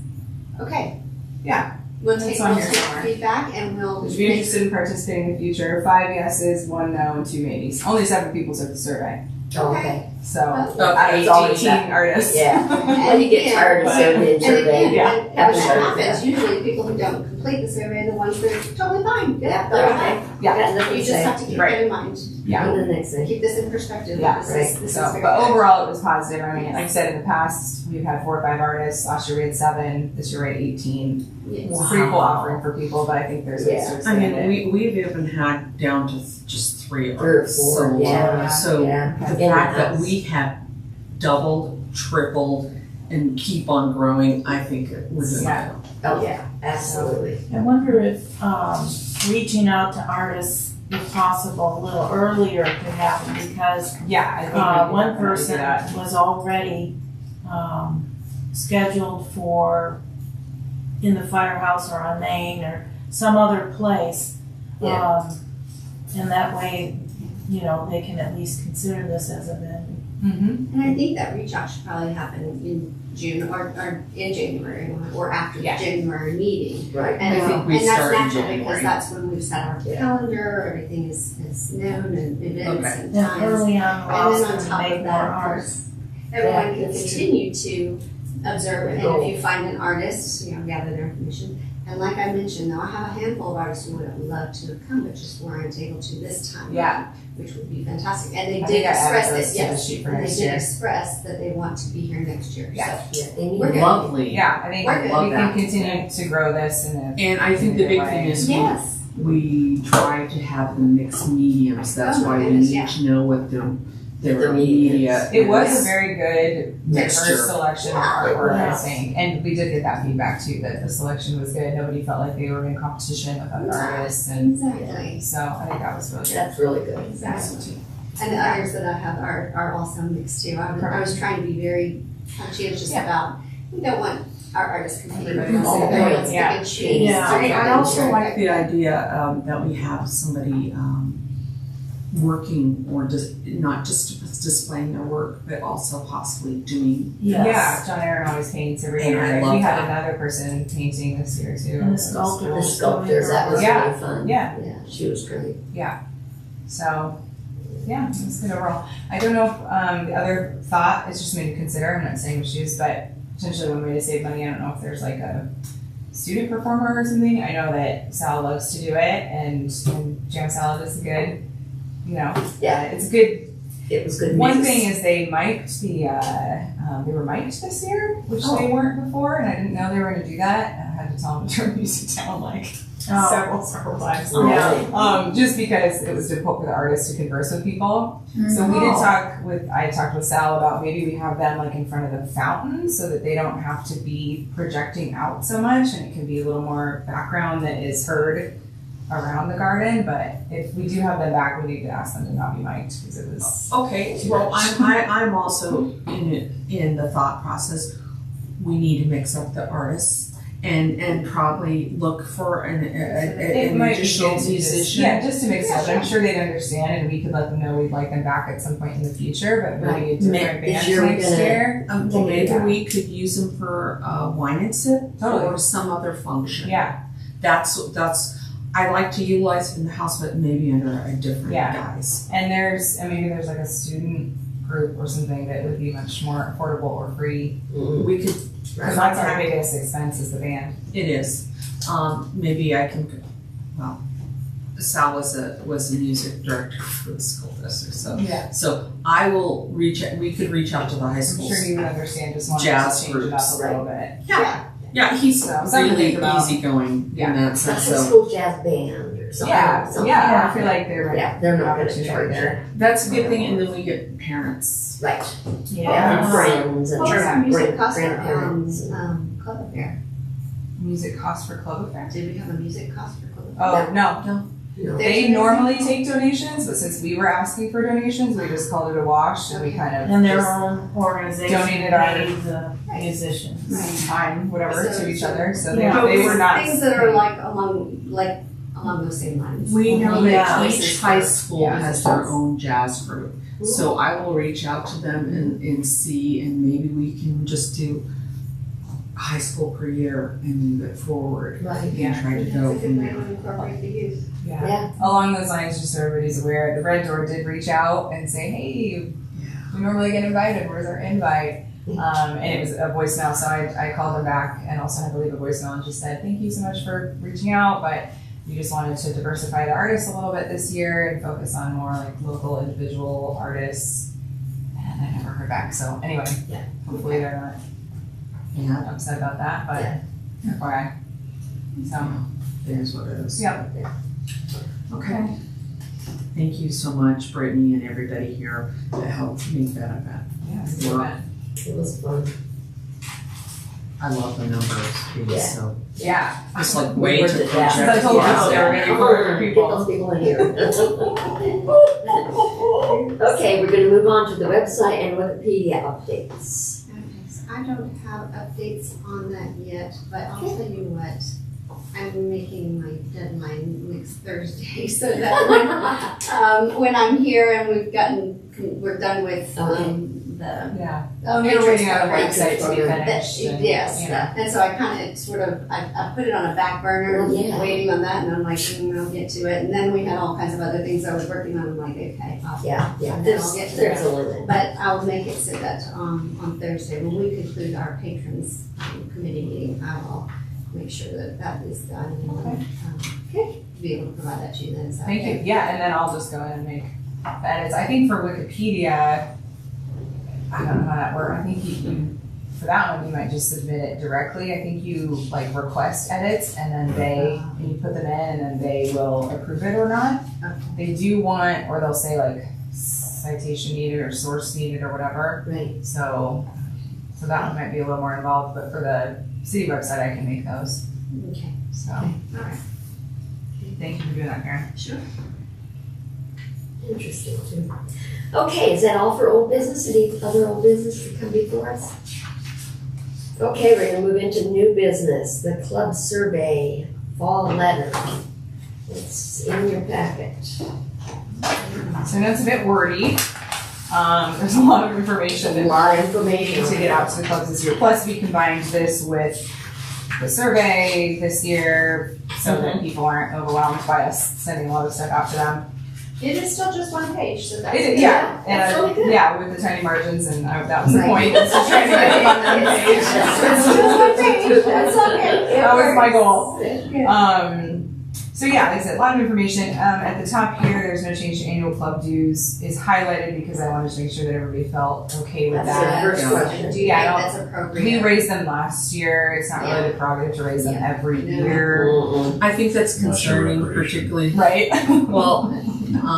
Okay. Yeah. We'll That's take on here those somewhere. feedback and we'll Would you be make, interested in participating in the future? 5 yeses, 1 no, and 2 maybes. Only 7 people took the survey. Oh, okay. So, Okay. out of 18 artists. Yeah. Well, you get tired of serving in And survey. again, Yeah. when that happens, usually people who don't complete the survey are the ones that are totally fine, Yeah, they're they're okay. Yeah. Got nothing You to just say. have to keep Right. that in mind, Yeah. On the next thing. keep this in perspective, Yeah, this is So, very but good. overall, it was positive. I mean, like I said, in the past, we've had 4 or 5 artists. Last year we had 7. This year we had 18. Yes. It's a pretty cool offering for people, but I think there's ways to I expand mean, it. we've even had down to just 3 3 or artists. 4, So, yeah. So Yeah. the In fact that house. we have doubled, tripled, and keep on growing, I think we're doing Yeah. Oh, yeah, absolutely. I wonder if, reaching out to artists, if possible, a little earlier could happen, because Yeah, I think we one can definitely person do that. was already, scheduled for in the firehouse or on Main or some other place. Yeah. And that way, you know, they can at least consider this as a venue. Mm-hmm. And I think that reach out should probably happen in June or in January or after the Yeah. January meeting. Right. And, I think we and that's start in natural January. because that's when we've set our Yeah. calendar, everything is known and events Okay. and And times. early on, And then on roster, top make of more that, of art. course, everyone Yeah, can that's true. continue to observe, and Go. if you find an artist, you know, gather their information. And like I mentioned, though, I have a handful of artists who would love to come, but just weren't able to this time. Yeah. Which would be fantastic, and they I did think I added express those it, to the yes, sheet for and they next did year. express that they want to be here next year, Yeah. so. Yeah, they need We're to- good. Lovely. Yeah, I think We're we good. Love can that. continue to grow this in a And I think the big thing is Yes, we try to have the mixed mediums. That's Oh my why we goodness, need yeah. to know what their The media mediums. It was is. a very good Mixture. diverse selection of Yeah. artwork, I Yeah. think. And we did get that feedback too, that the selection was good. Nobody felt like they were in competition with other artists. And exactly, so I think that was really good. That's really good. exactly. And the others that I have are also mixed too. I was trying to be very conscientious Yeah. about, we don't want our artists competing with Everybody us, wants to everybody do it. wants to Yeah. pick and choose. Yeah. I also like the idea that we have somebody working or just not just displaying their work, but also possibly doing. Yes. Yeah, John Aaron always paints every And year. I And love we had that. another person painting this year too. And the sculptor. The sculptors, that was Yeah. really fun. Yeah. Yeah, she was great. So, yeah, it was good overall. I don't know if the other thought is just something to consider. I'm not saying shoes, but potentially one way to save money. I don't know if there's like a student performer or something. I know that Sal loves to do it, and Jam Salad is good. You know, Yeah. it's a good. It was good. One mix. thing is they mic'd they were mic'd this year, which they weren't before, and I didn't know they were going to do that. And I had to tell them to turn music down like several times. Yeah. Just because it was difficult for the artists to converse with people. So we did I talked with Sal about maybe we have them like in front of the fountain so that they don't have to be projecting out so much, and it can be a little more background that is heard around the garden. But if we do have them back, we need to ask them to not be mic'd because it was Okay, well, I'm also in the thought process. We need to mix up the artists and probably look for an might be additional good to musician. just to mix it up. I'm sure they'd understand, and we could let them know we'd like them back at some point in the future, but maybe a different This band year we're next gonna- year. Well, maybe we could use them for wine and sip Totally. or some other function. Yeah, That's I like to utilize it in the house, but maybe under a different Yeah. guise. and maybe there's like a student group or something that would be much more affordable or free. Mm. We could. Because that's our biggest expense is the band. It is. Maybe I can. Well, Sal was a music director for the school district, so Yeah. so I will reach. We could reach out to the high I'm schools. sure you would understand just wanting Jazz to change it up groups. a little bit. Yeah, he's So, something to really think about. easygoing Yeah. in that sense. That's a So school jazz band or something. something. Yeah, I feel like they're Yeah, they're not gonna opportunity charge there. that's a good thing, and then we get parents. Right. Yeah. And friends and What was our music cost for, grandparents. Club Affair? Music cost for Club Affair? Did we have a music cost for Club Affair? Oh, no. You know, They normally take donations, but since we were asking for donations, we just called it a wash and we kind of And their just own organization donated our- paid the musicians. time, whatever, So- to each other. So Yeah. they were not. Things that are like along those same lines. We know Yeah. that each high school Yeah. has their own jazz group, so I will reach out to them and see, and maybe we can just do a high school per year and move it forward. Right. Yeah. And try to That's go a good from way there. to incorporate the youth. Yeah. Yeah. Along those lines, just so everybody's aware, the Red Door did reach out and say, hey, we normally get invited, where's our invite? And it was a voicemail, so I called them back and also had to leave a voicemail and just said, thank you so much for reaching out, but we just wanted to diversify the artists a little bit this year and focus on more like local individual artists. And I never heard back, so anyway, hopefully they're not upset about that, but FYI. So, It is what it is. yeah. Okay. Thank you so much, Brittany, and everybody here to help make that event. Yeah, it's Work. fun. It was fun. I love the numbers being Yeah. so, Yeah. it's like We way worked to it down. project. I told people they were gonna be 400 Get people. those people in here. Okay, we're gonna move on to the website and Wikipedia updates. Okay, so I don't have updates on that yet, but I'll tell you what, I'm making my deadline next Thursday, so that when I'm here and we're done with, the. Yeah. Oh, You're waiting on the Patrons website to be program. finished. and, Yes, you know. and so I kind of sort of, I put it on a back burner, Oh, yeah. waiting on that, and I'm like, I'll get to it, and then we had all kinds of other things I was working on, I'm like, okay, Yeah, And then there's, I'll get to there's that. a limit. But I'll make it so that on Thursday, when we conclude our patrons committee meeting, I will make sure that that is done. And, be able to provide that to you then, is that Thank okay? you. Yeah, and then I'll just go in and make the edits. I think for Wikipedia, I don't know how that works. I think you for that one, you might just submit it directly. I think you like request edits and then and you put them in and then they will approve it or not. Okay. They do want, or they'll say like citation needed or source needed or whatever. Right. So that one might be a little more involved, but for the city website, I can make those. Okay. So, All right. thank you for doing that, Karen. Sure. Interesting too. Okay, is that all for old business? Any other old business to come before us? Okay, we're gonna move into new business, the club survey fall letter. It's in your packet. So I know it's a bit wordy. There's a lot of information A that lot of we need information. to get out to the clubs this year. Plus, we combined this with the survey this year so that people aren't overwhelmed by us sending a lot of stuff out to them. It is still just one page, so that's. Yeah, that's really good. yeah, with the tiny margins, and that was the Right. point. Was to try to get it on one page. It's just one page. That's okay. That was my goal. So yeah, like I said, a lot of information. At the top here, there's no change to annual club dues is highlighted because I wanted to make sure that everybody felt okay with That's that. the first I question. do Yeah, think that's appropriate. We raised them last year. It's not really the prerogative to raise them every No. year, Mm-mm. I think that's Unless you're concerning, recreation. particularly, right? well,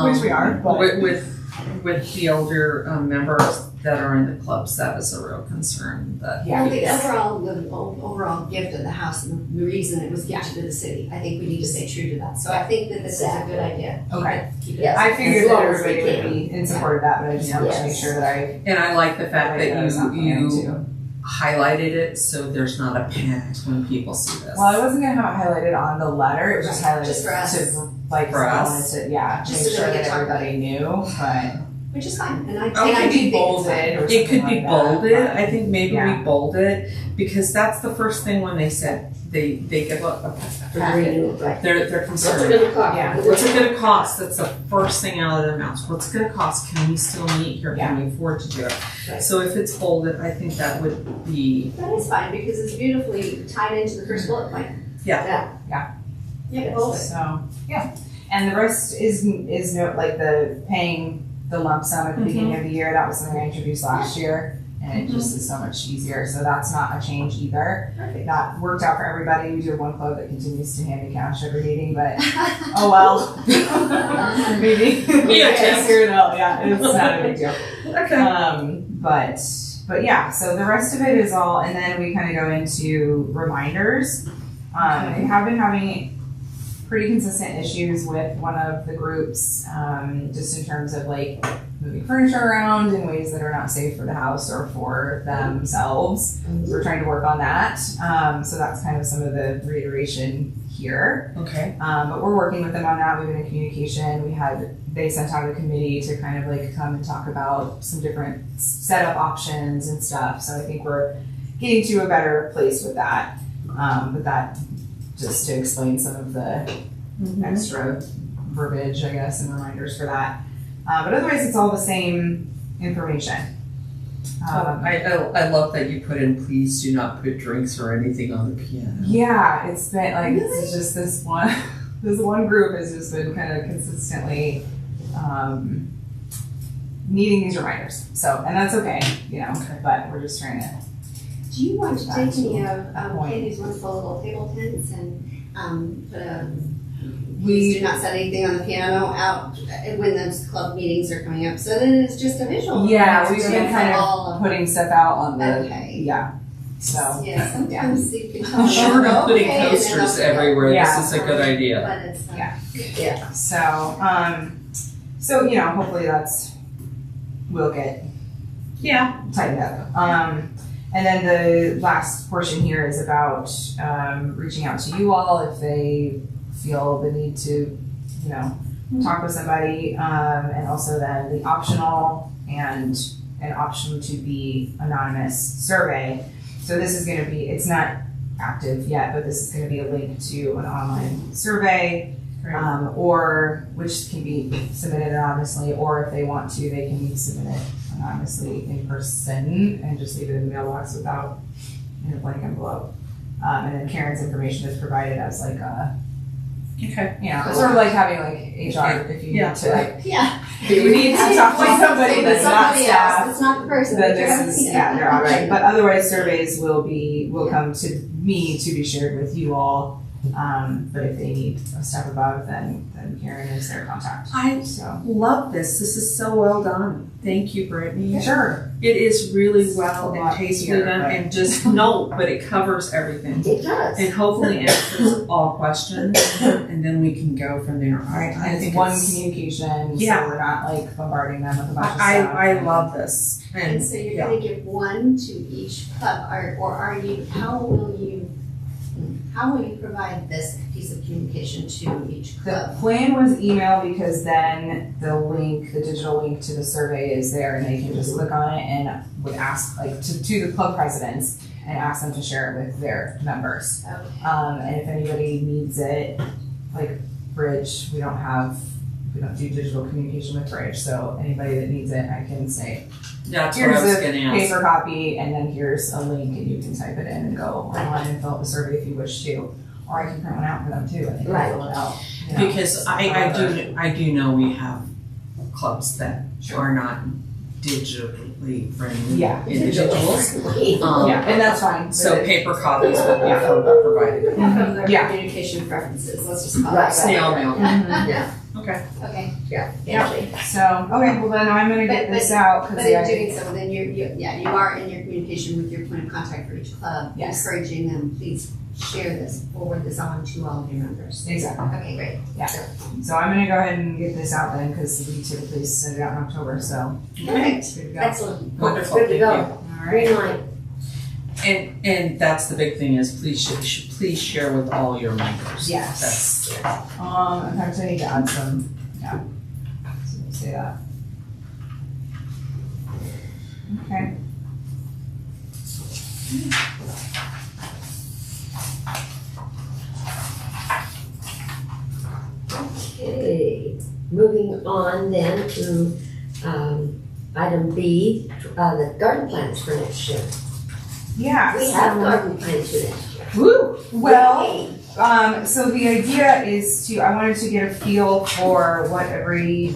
Which we are, but with the older members that are in the clubs, that is a real concern. That yeah, Well, the overall gift of the house and the reason it was gifted to the city, I think we need to stay true to that. So I think that this is a good idea. Okay. Keep it. Yes. I figured As that long as everybody we would can. be in support of that, but I just wanted to make Yes. sure that I And I like the fact that was not planning you to. highlighted it so there's not a panic when people see this. Well, I wasn't gonna have it highlighted on the letter. It was just highlighted Just for us. to like For I us. wanted to Just make so sure that we that can talk about everybody knew, but. Which is fine, and I Oh, and I It could do be think it's bolded fine. or It could something be like that, bolded. but- I think maybe Yeah. we bold it because that's the first thing when they said they give a For packet. renewal, right. They're What's it concerned. gonna cost? Yeah. What's it gonna cost? That's the first thing out of their mouths. What's it gonna cost? Can we still meet here? Can we afford to do it? Right. So if it's bolded, I think that would be, That is fine, because it's beautifully tied into the first bullet point. Yeah. Yeah, bold it. So, yeah. And the rest is no, like the paying the lump sum at the beginning of the year. That was something I introduced last year. And it just is so much easier. So that's not a change either. Perfect. That worked out for everybody. We do have one club that continues to hand me cash every meeting, but oh well. Maybe. Yeah, Next year they'll, yeah, it's not a big deal. okay. But yeah, so the rest of it is all, and then we kind of go into reminders. We have been having pretty consistent issues with one of the groups, just in terms of like moving furniture around in ways that are not safe for the house or for themselves. We're trying to work on that. So that's kind of some of the reiteration here. Okay. But we're working with them on that. We've been in communication. They sent out a committee to kind of like come and talk about some different setup options and stuff. So I think we're getting to a better place with that. But that just to explain some of the extra verbiage, I guess, and reminders for that. But otherwise it's all the same information. I love that you put in, please do not put drinks or anything on the piano. Yeah, it's been like, it's just this one group has just been kind of consistently needing these reminders. So, and that's okay, but we're just trying to. Do you want to Back take to any of point. Katie's wonderful little table tents and put a, please do not set anything on the piano out when those club meetings are coming up, so then it's just a visual. Yeah, It's we've just been kind all of putting stuff out on the, Okay. yeah, so. Yeah, sometimes you can tell. Short of putting okay, and then posters they'll- everywhere, Yeah. this is a good idea. But it's, Yeah. So, hopefully we'll get tightened up. And then the last portion here is about reaching out to you all if they feel the need to, talk with somebody, and also then the optional and an option to be anonymous survey. So this is going to be, it's not active yet, but this is going to be a link to an online survey, or which can be submitted anonymously, or if they want to, they can submit it anonymously in person and just leave it in the mailbox without in a blank envelope. And then Karen's information is provided as like a, sort of like having like HR if you need to like, yeah. if you need to talk to somebody that's not staff. It's not the person. Then that you're this is, having. they're all right. But otherwise surveys will come to me to be shared with you all. But if they need a step above, then Karen is their contact. I So love this. This is so well done. Thank you, Brittany. sure. It is really well A and lot tastefully here, done, but- and just but it covers everything. It does. And hopefully answers all questions, and then we can go from there. I And think it's one it's- communication, Yeah. so we're not like bombarding them with a bunch of stuff. I love this. And so you're gonna give one to each club, or are you, how will you provide this piece of communication to each The club? plan was email because then the digital link to the survey is there and they can just click on it and would ask like to the club presidents and ask them to share it with their members. Okay. And if anybody needs it, like Bridge, we don't do digital communication with Bridge, so anybody that needs it, I can say, That's what I was gonna ask. paper copy, and then here's a link, and you can type it in and go online and fill out the survey if you wish to, or I can print one out for them too, and they can Right. fill it out. Because I do know we have clubs that are not digitally friendly Yeah. individuals. Yeah, and that's fine. So paper copies will be provided. Half of their Yeah. communication preferences, let's just call it. Right. that. Snail mail. Yeah. Okay. Okay, So, okay, well then I'm gonna get this out, but cause in doing so, then you are in your communication with your point of contact for each club, Yes. encouraging them, please share this, forward this on to all of your members. exactly. Okay, great. So I'm gonna go ahead and get this out then, cause we typically send it out in October, so. Perfect. Good to go. Excellent. Wonderful, Good to thank go. you. All right. Green light. And that's the big thing is please share with all your members. Yes. That's, In fact, I need to add some, so we'll say that. Okay. Okay, moving on then to item B, the garden plans for next year. Yeah. We have garden plans for next year. Woo! Well, Yay. so the idea is I wanted to get a feel for what everybody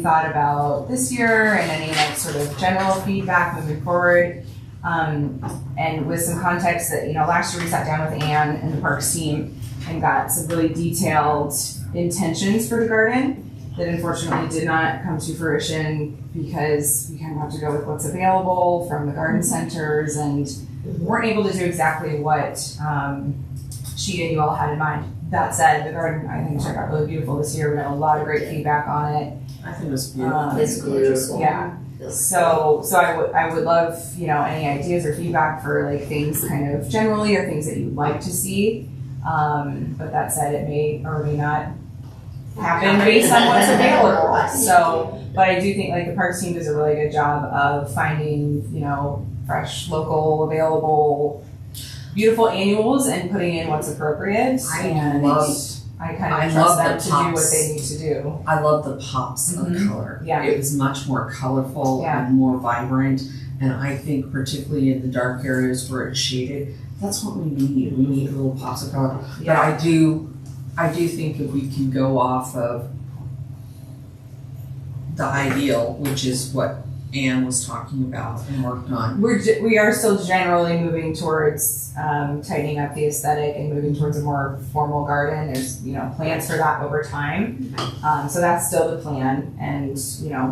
thought about this year and any like sort of general feedback moving forward. And with some context that, last year we sat down with Anne and the parks team and got some really detailed intentions for the garden that unfortunately did not come to fruition because we kind of have to go with what's available from the garden centers and weren't able to do exactly what she and you all had in mind. That said, the garden I think turned out really beautiful this year. We got a lot of great feedback on it. I think it was beautiful. It's beautiful. Yeah. So I would love, any ideas or feedback for like things kind of generally or things that you'd like to see. But that said, it may or may not happen based on what's available. So, but I do think like the parks team does a really good job of finding, fresh, local, available, beautiful annuals and putting in what's appropriate. I And loved I kind I of love trust them the to do what pops. they need to do. I love the pops of color. Yeah. It was much more colorful Yeah. and more vibrant. And I think particularly in the dark areas where it's shaded, that's what we need. We need little pops of color. But I do think if we can go off of the ideal, which is what Anne was talking about and worked on. We are still generally moving towards tightening up the aesthetic and moving towards a more formal garden. There's, plans for that over time. So that's still the plan. And,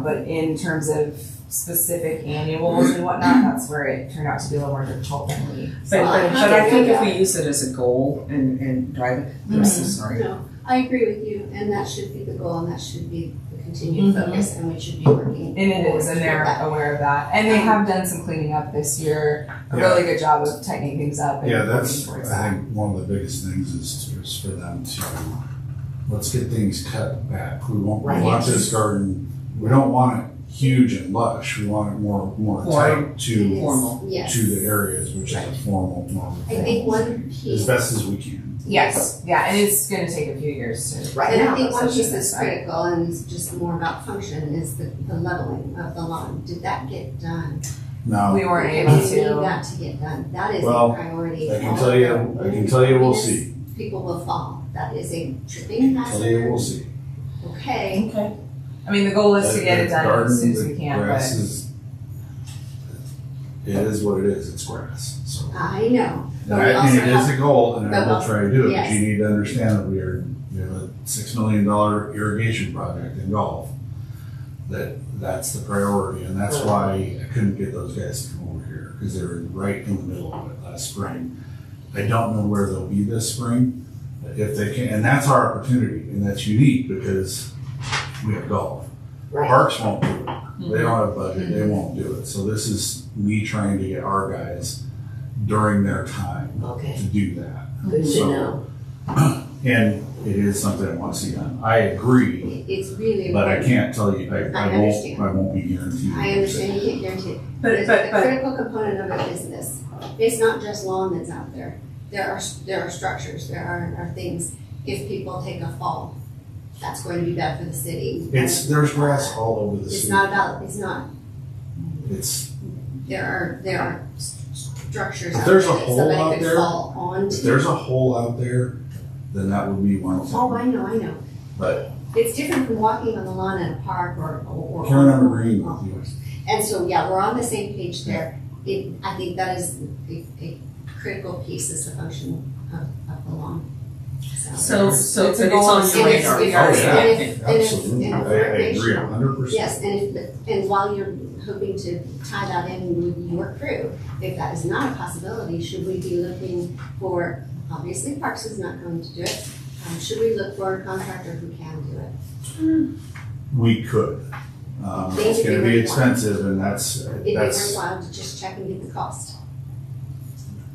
but in terms of specific annuals and whatnot, that's where it turned out to be a little more difficult than we. But I think if we use it as a goal and drive it, I'm so sorry. No, I agree with you, and that should be the goal, and that should be the continued focus, and we should be working. And it is, and they're aware of that. And they have done some cleaning up this year, a really good job of tightening things up. And Yeah, working that's, towards I that. think, one of the biggest things is for them to, let's get things cut back. We want this garden, we don't want it huge and lush, we want it more tight to Formal. Yes. to the areas, which is a formal I think one as piece, best as we can. Yes, yeah, and it's going to take a few years to. Right and now, I think one that's piece what that's critical, and it's just more about function, is the leveling of the lawn. Did that get done? Now, We weren't Okay, able we need to. that to get done. That is a Well, priority. I can tell you, we'll see. People will fall. That is a tripping Tell you, we'll hazard. see. Okay, Okay. I mean, the goal is to get it The done garden, as soon as the we can, grass but is, it is what it is, it's grass, so. I know. But we And also it is have, a goal, and I but will also- try to do it, but yes. you need to understand that we have a $6 million irrigation project in golf. That's the priority, and that's why I couldn't get those guys to come over here, because they were right in the middle of it last spring. I don't know where they'll be this spring, but if they can, and that's our opportunity, and that's unique, because we have golf. Right. Parks won't do it, they don't have a budget, they won't do it, so this is me trying to get our guys during their time Okay, to do that. good to So- know. And it is something I want to see done. I agree, it's really but I important. can't tell you, I understand. won't be guaranteed. I understand you can't guarantee it. But- The but- critical component of it is this. It's not just lawn that's out there. There are structures, there are things. If people take a fall, that's going to be bad for the city. There's grass all over the It's city. not about, it's not, It's, there are structures If out there's there a that hole somebody out could there, fall if onto. there's a hole out there, then that would be one Oh, thing. I know. But It's different from walking on the lawn in a park or. Karen, I'm agreeing with you. And so, yeah, we're on the same page there. I think that is a critical piece, is the function of the lawn. So It's a but it's goal on and your it's- radar. it's- Oh, and yeah, if- and if- absolutely. and I if agree recreational- 100%. Yes, and while you're hoping to tie that in with your crew, if that is not a possibility, should we be looking for, obviously Parks is not going to do it, should we look for a contractor who can do it? We could. It's gonna be expensive, and that's It'd be worthwhile to just check and get the cost.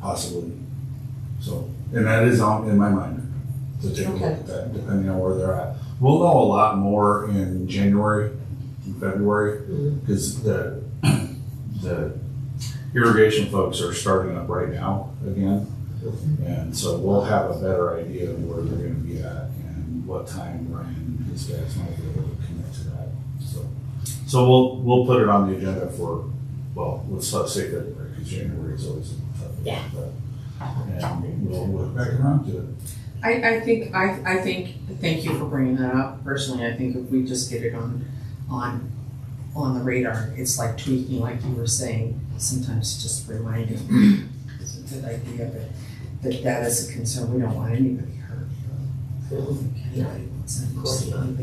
possibly. So, and that is in my mind, to take a look at that, depending on where they're at. We'll know a lot more in January, and February, because the irrigation folks are starting up right now again. And so we'll have a better idea of where they're gonna be at and what time Ryan and his guys might be able to commit to that, so. So we'll put it on the agenda for, well, let's say February, because January is always a tough. Yeah. And we'll look back around to it. I think, thank you for bringing that up. Personally, I think if we just get it on the radar, it's like tweaking, like you were saying, sometimes just reminding is a good idea, but that is a concern. We don't want anybody hurt. Anybody wants anybody